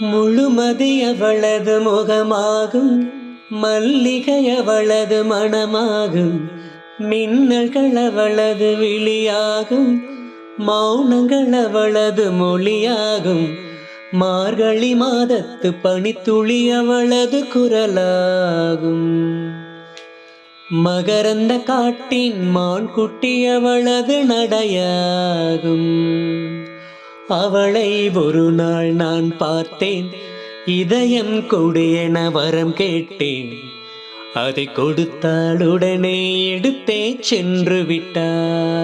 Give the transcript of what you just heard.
முழுமதி அவளது முகமாகும், மல்லிகை அவளது மணமாகும், மின்னல்கள் அவளது விழியாகும், மௌனங்கள் அவளது மொழியாகும், மார்கழி மாதத்து பனித்துளி அவளது குரலாகும். மகரந்த காட்டின் மான்குட்டி அவளது நடையாகும். அவளை ஒரு நாள் நான் பார்த்தேன், இதயம் கொடு என வரம் கேட்டேன். அதை கொடுத்தால் உடனே எடுத்தே சென்று விட்டார்.